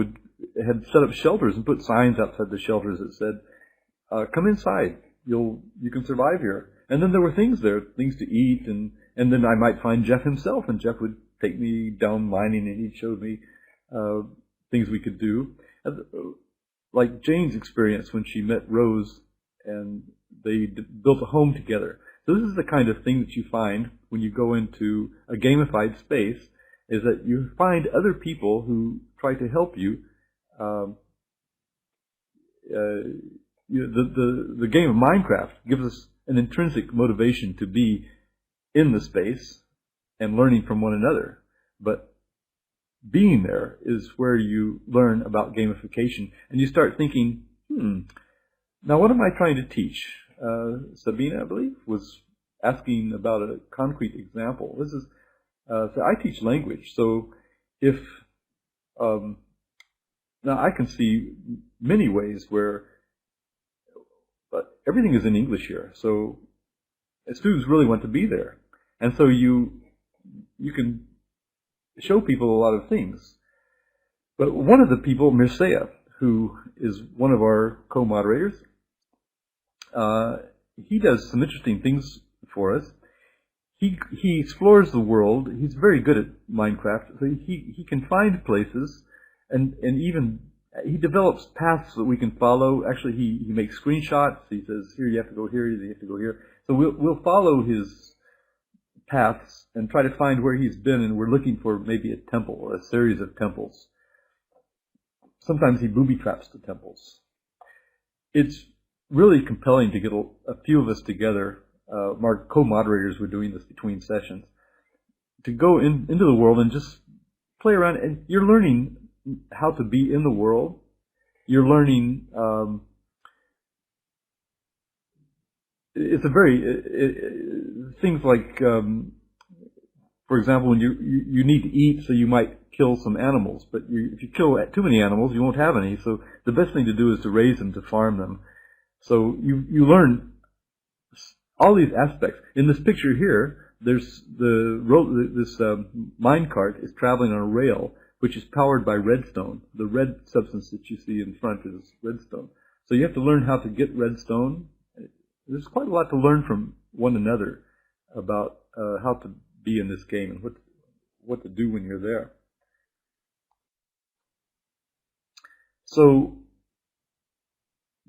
Speaker 1: had set up shelters and put signs outside the shelters that said, "Come inside. You can survive here." And then there were things there, things to eat, and then I might find Jeff himself, and Jeff would take me down mining, and he showed me things we could do. Like Jane's experience when she met Rose, and they built a home together. So this is the kind of thing that you find when you go into a gamified space, is that you find other people who try to help you. The game of Minecraft gives us an intrinsic motivation to be in the space and learning from one another. But being there is where you learn about gamification, and you start thinking, now what am I trying to teach? Sabina, I believe, was asking about a concrete example. This is, so I teach language, so if, now I can see many ways where everything is in English here, so students really want to be there. And so you can show people a lot of things. But one of the people, Mircea, who is one of our co-moderators, he does some interesting things for us. He explores the world. He's very good at Minecraft. So he can find places, and even he develops paths that we can follow. Actually, he makes screenshots. He says, here you have to go here, you have to go here. So we'll follow his paths and try to find where he's been, and we're looking for maybe a temple or a series of temples. Sometimes he booby traps the temples. It's really compelling to get a few of us together. Our co-moderators were doing this between sessions, to go into the world and just play around. And you're learning how to be in the world. You're learning. It's a very things like, for example, when you need to eat, so you might kill some animals. But if you kill too many animals, you won't have any. So the best thing to do is to raise them, to farm them. So you learn all these aspects. In this picture here, there's this minecart is traveling on a rail, which is powered by redstone. The red substance that you see in front is redstone. So you have to learn how to get redstone. There's quite a lot to learn from one another about how to be in this game and what to do when you're there. So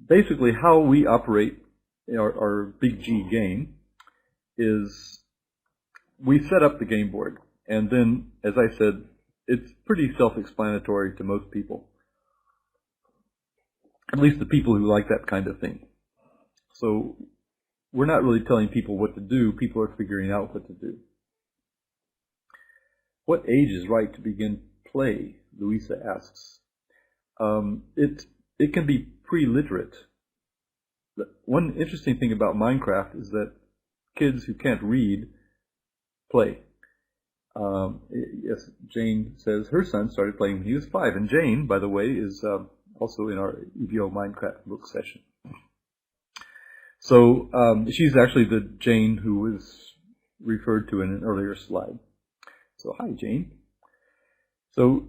Speaker 1: basically how we operate our Big G game is we set up the game board, and then, as I said, it's pretty self-explanatory to most people, at least the people who like that kind of thing. So we're not really telling people what to do. People are figuring out what to do. What age is right to begin play? Louisa asks. It can be pre-literate. One interesting thing about Minecraft is that kids who can't read play. Yes, Jane says her son started playing when he was 5. And Jane, by the way, is also in our EVO Minecraft MOOC session. So she's actually the Jane who was referred to in an earlier slide. So hi, Jane. So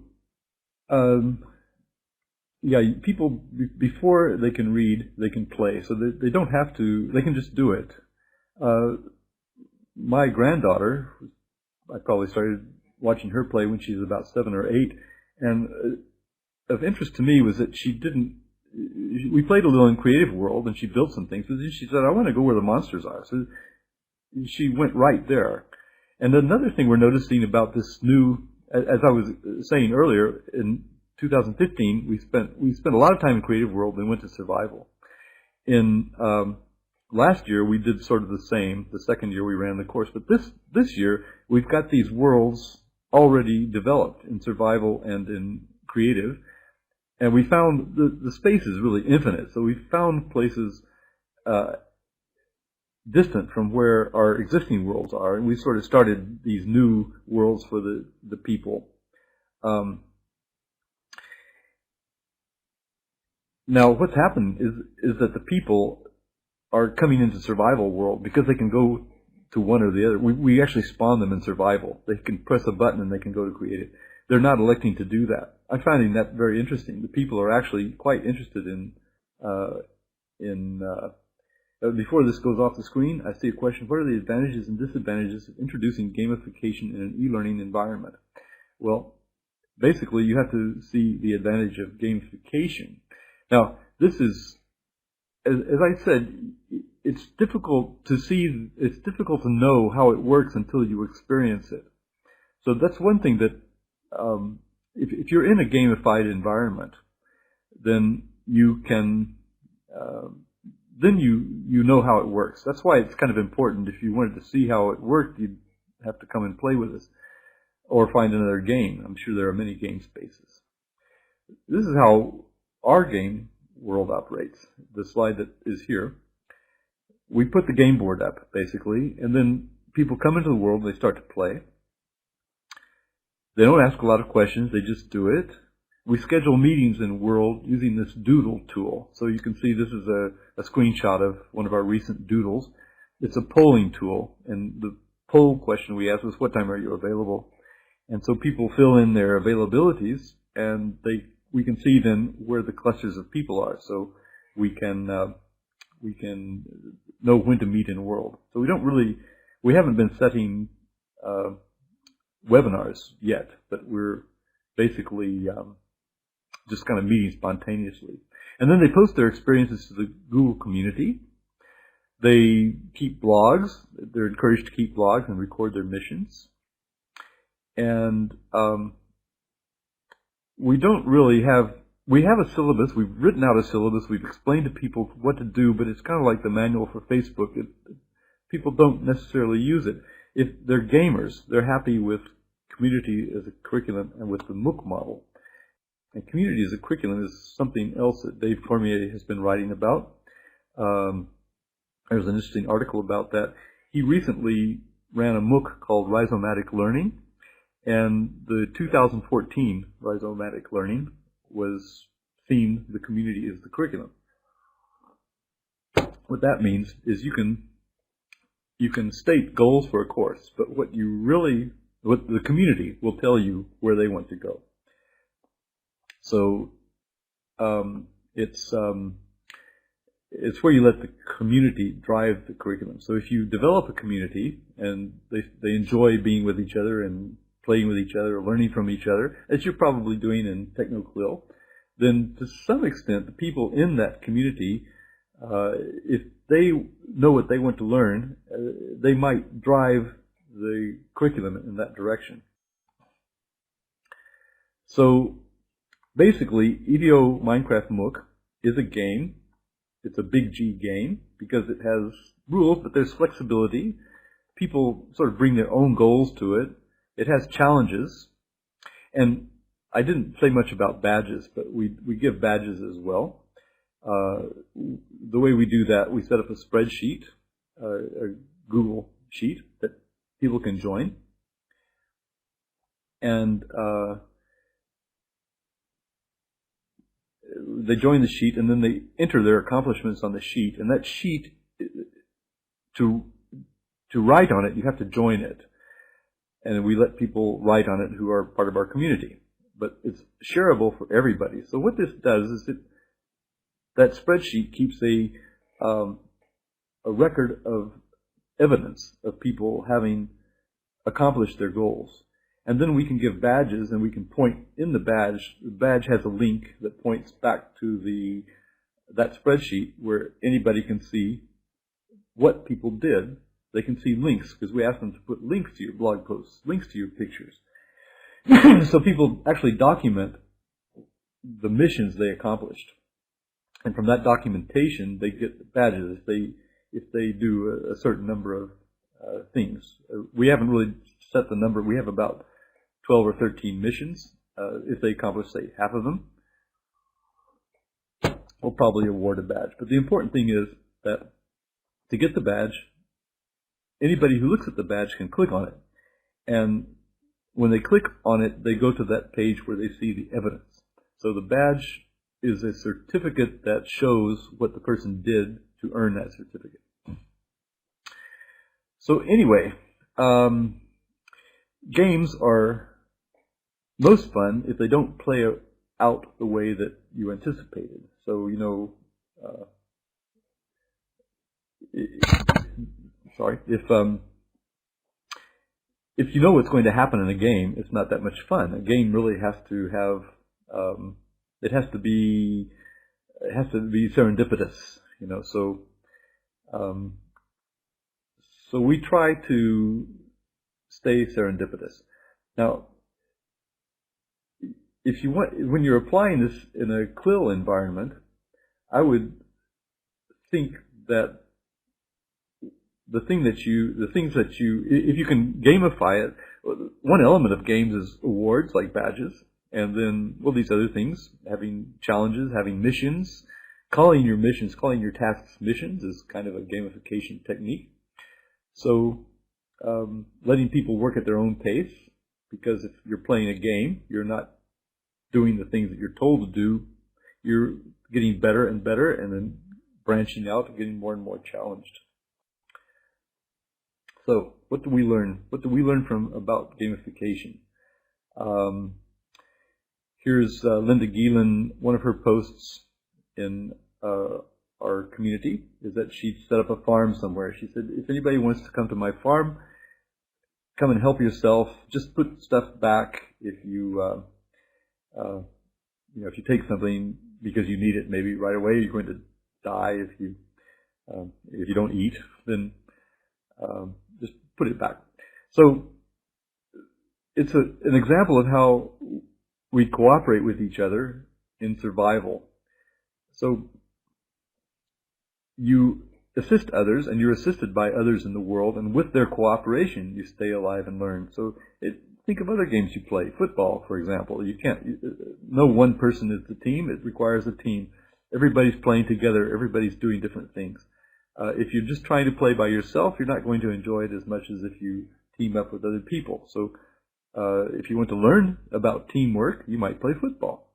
Speaker 1: yeah, people before they can read, they can play. So they don't have to. They can just do it. My granddaughter, I probably started watching her play when she was about 7 or 8, and of interest to me was that she didn't. We played a little in Creative World, and she built some things. But then she said, "I want to go where the monsters are." So she went right there. And another thing we're noticing about this new, as I was saying earlier, in 2015, we spent a lot of time in Creative World and went to Survival. In last year, we did sort of the same. The second year, we ran the course. But this year, we've got these worlds already developed in Survival and in Creative. And we found the space is really infinite. So we found places distant from where our existing worlds are. And we sort of started these new worlds for the people. Now, what's happened is that the people are coming into Survival World because they can go to one or the other. We actually spawn them in Survival. They can press a button and they can go to Creative. They're not electing to do that. I'm finding that very interesting. The people are actually quite interested in before this goes off the screen, I see a question: what are the advantages and disadvantages of introducing gamification in an e-learning environment? Well, basically, you have to see the advantage of gamification. Now, this is, as I said, it's difficult to see, it's difficult to know how it works until you experience it. So that's one thing that, if you're in a gamified environment, then you can, then you know how it works. That's why it's kind of important. If you wanted to see how it worked, you'd have to come and play with us or find another game. I'm sure there are many game spaces. This is how our game world operates. The slide that is here. We put the game board up, basically, and then people come into the world and they start to play. They don't ask a lot of questions, they just do it. We schedule meetings in World using this doodle tool. So you can see this is a screenshot of one of our recent doodles. It's a polling tool, and the poll question we asked was, what time are you available? And so people fill in their availabilities, and we can see then where the clusters of people are. So we can know when to meet in World. So we haven't been setting webinars yet, but we're basically just kind of meeting spontaneously. And then they post their experiences to the Google community. They keep blogs. They're encouraged to keep blogs and record their missions. And we don't really have, we have a syllabus. We've written out a syllabus. We've explained to people what to do, but it's kind of like the manual for Facebook. People don't necessarily use it. if they're gamers, they're happy with community as a curriculum and with the MOOC model. And community as a curriculum is something else that Dave Cormier has been writing about. There's an interesting article about that. He recently ran a MOOC called Rhizomatic Learning, and the 2014 Rhizomatic Learning was themed the community is the curriculum. What that means is you can state goals for a course, but what the community will tell you where they want to go. So it's where you let the community drive the curriculum. So if you develop a community and they enjoy being with each other and playing with each other, learning from each other, as you're probably doing in TECHNOCLIL, then to some extent the people in that community, if they know what they want to learn, they might drive the curriculum in that direction. So basically, EVO Minecraft MOOC is a game. It's a big G game because it has rules, but there's flexibility. People sort of bring their own goals to it. It has challenges. And I didn't say much about badges, but we give badges as well. The way we do that, we set up a spreadsheet, a Google sheet that people can join. And they join the sheet, and then they enter their accomplishments on the sheet. And that sheet, to write on it, you have to join it. And we let people write on it who are part of our community. But it's shareable for everybody. So what this does is that spreadsheet keeps a record of evidence of people having accomplished their goals. And then we can give badges, and we can point in the badge. The badge has a link that points back to that spreadsheet where anybody can see what people did. They can see links, because we ask them to put links to your blog posts, links to your pictures. So people actually document the missions they accomplished. And from that documentation, they get badges if they do a certain number of things. We haven't really set the number. We have about 12 or 13 missions. If they accomplish, say, half of them, we'll probably award a badge. But the important thing is that to get the badge, anybody who looks at the badge can click on it. And when they click on it, they go to that page where they see the evidence. So the badge is a certificate that shows what the person did to earn that certificate. So anyway, games are most fun if they don't play out the way that you anticipated. So, you know, if you know what's going to happen in a game, it's not that much fun. A game really has to have, it has to be serendipitous, you know. So, so we try to stay serendipitous. Now, if you want, when you're applying this in a CLIL environment, I would think that the things that you, if you can gamify it, one element of games is awards like badges, and then, well, these other things, having challenges, having missions, calling your tasks missions is kind of a gamification technique. So, letting people work at their own pace, because if you're playing a game, you're not doing the things that you're told to do. You're getting better and better, and then branching out and getting more and more challenged. So, what do we learn? What do we learn about gamification? Here's Linda Geelan. One of her posts in our community is that she set up a farm somewhere. She said, if anybody wants to come to my farm, come and help yourself. Just put stuff back. If you if you take something because you need it, maybe right away you're going to die if you don't eat. Then just put it back. So it's an example of how we cooperate with each other in survival. So assist others, and you're assisted by others in the world, and with their cooperation, you stay alive and learn. So think of other games you play. Football, for example. You can't, no one person is the team. It requires a team. Everybody's playing together. Everybody's doing different things. If you're just trying to play by yourself, you're not going to enjoy it as much as if you team up with other people. So if you want to learn about teamwork, you might play football.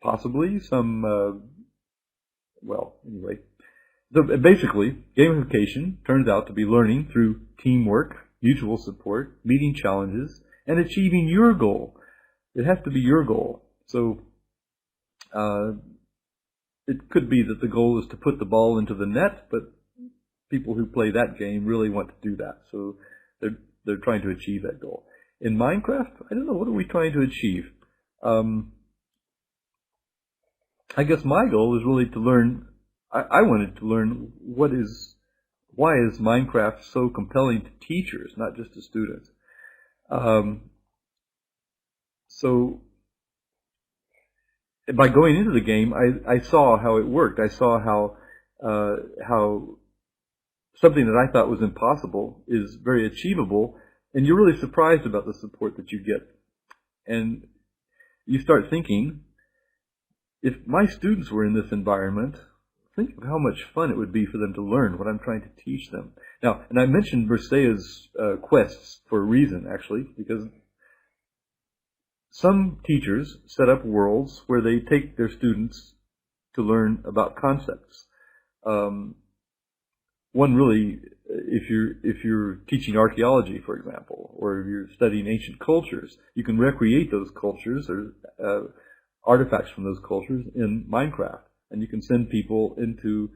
Speaker 1: Possibly some, well, anyway. So basically, gamification turns out to be learning through teamwork, mutual support, meeting challenges, and achieving your goal. It has to be your goal. So it could be that the goal is to put the ball into the net, but people who play that game really want to do that. So they're trying to achieve that goal. In Minecraft, I don't know, what are we trying to achieve? I guess my goal is really to learn, I wanted to learn why is Minecraft so compelling to teachers, not just to students. So by going into the game, I saw how it worked. I saw how something that I thought was impossible is very achievable, and you're really surprised about the support that you get. And you start thinking, if my students were in this environment, think of how much fun it would be for them to learn what I'm trying to teach them. Now, and I mentioned Bersea's quests for a reason, actually, because some teachers set up worlds where they take their students to learn about concepts. One really, if you're teaching archaeology, for example, or if you're studying ancient cultures, you can recreate those cultures or artifacts from those cultures in Minecraft, and you can send people into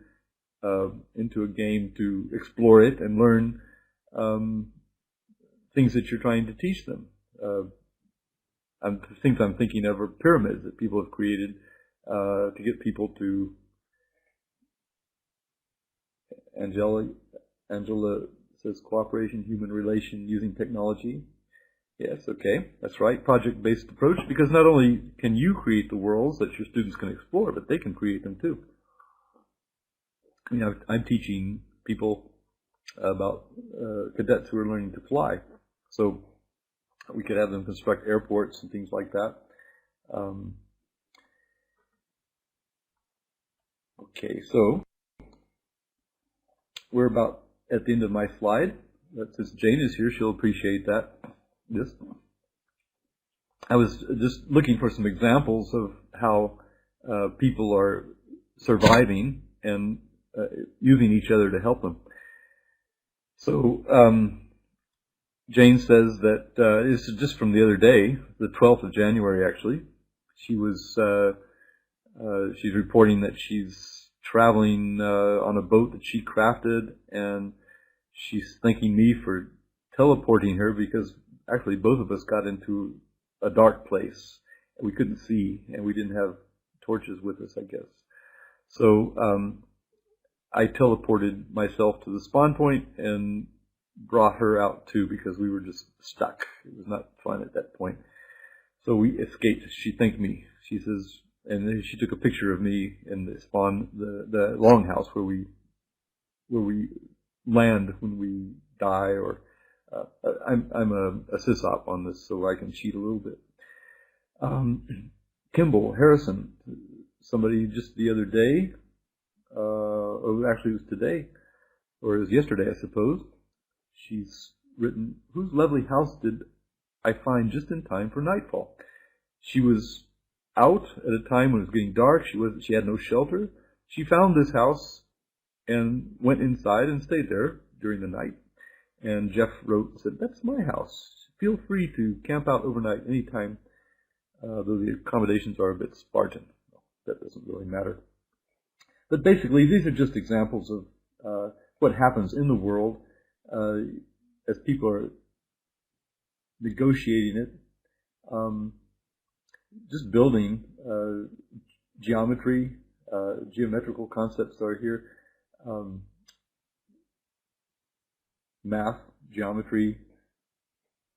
Speaker 1: a game to explore it and learn things that you're trying to teach them. Things I'm thinking of are pyramids that people have created to get people to. Angela says cooperation, human relation using technology. Yes, okay, that's right. Project-based approach, because not only can you create the worlds that your students can explore, but they can create them too. I mean, I'm teaching people about cadets who are learning to fly, so we could have them construct airports and things like that. Okay, so we're about at the end of my slide. Since Jane is here, she'll appreciate that. I was just looking for some examples of how people are surviving and using each other to help them. So Jane says that this is just from the other day, the 12th of January actually. She's reporting that she's traveling on a boat that she crafted, and she's thanking me for teleporting her because actually both of us got into a dark place. We couldn't see, and we didn't have torches with us, I guess. So I teleported myself to the spawn point and brought her out too because we were just stuck. It was not fun at that point. So we escaped. She thanked me. She says, and then she took a picture of me in the spawn, the longhouse where we land when we die. Or I'm a sysop on this, so I can cheat a little bit. Kimball Harrison, somebody just the other day, or actually it was today, or it was yesterday, I suppose. She's written, "Whose lovely house did I find just in time for nightfall?" She was out at a time when it was getting dark. She had no shelter. She found this house and went inside and stayed there during the night. And Jeff wrote and said, "That's my house. Feel free to camp out overnight anytime, though the accommodations are a bit Spartan." That doesn't really matter. But basically, these are just examples of what happens in the world as people are negotiating it. Just building geometry, geometrical concepts are here. Math, geometry,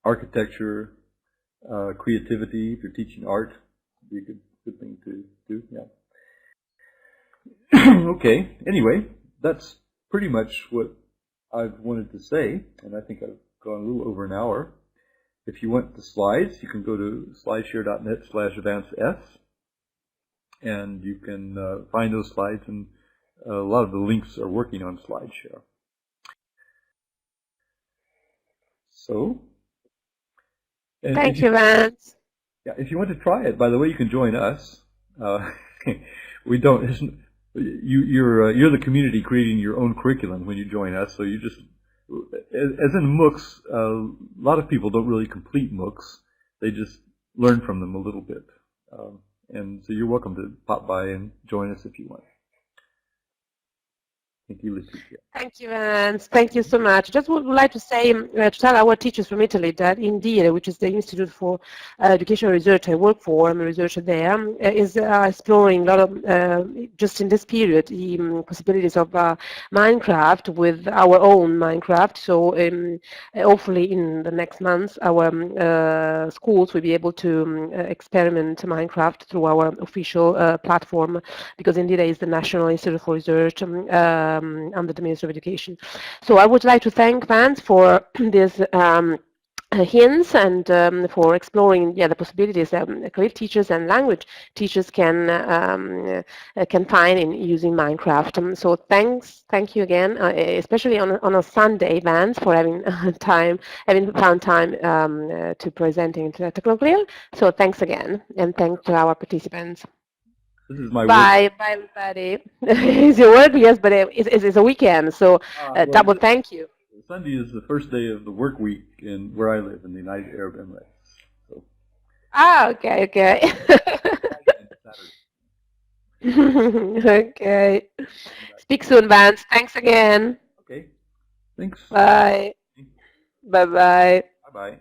Speaker 1: architecture, creativity. If you're teaching art, it'd be a good thing to do. Yeah. Okay, anyway, that's pretty much what I've wanted to say, and I think I've gone a little over an hour. If you want the slides, you can go to slideshare.net/VanceS, and you can find those slides, and a lot of the links are working on SlideShare. So,
Speaker 2: thank you, Vance.
Speaker 1: Yeah, if you want to try it, by the way, you can join us. We don't. You're the community creating your own curriculum when you join us. So you just, as in MOOCs, a lot of people don't really complete MOOCs. They just learn from them a little bit. And so you're welcome to pop by and join us if you want. Thank you, Leticia.
Speaker 2: Thank you, Vance. Thank you so much. Just would like to say, to tell our teachers from Italy that indeed, which is the Institute for Educational Research I work for, I'm a researcher there, is exploring a lot of, just in this period, the possibilities of Minecraft with our own Minecraft. So hopefully in the next months, our schools will be able to experiment Minecraft through our official platform, because indeed it is the National Institute for Research under the Ministry of Education. So I would like to thank Vance for this hints and for exploring the possibilities that CLIL teachers and language teachers can find in using Minecraft. So thank you again, especially on a Sunday, Vance, for having found time to presenting to TECHNOCLIL. So thanks again, and thanks to our participants.
Speaker 1: This is my
Speaker 2: bye, everybody. It's your work, yes, but it's a weekend, so double thank you.
Speaker 1: Sunday is the first day of the work week in where I live in the United Arab Emirates. So.
Speaker 2: Okay. Okay. Speak soon, Vance. Thanks again.
Speaker 1: Okay. Thanks.
Speaker 2: Bye. Bye-bye.
Speaker 1: Bye-bye.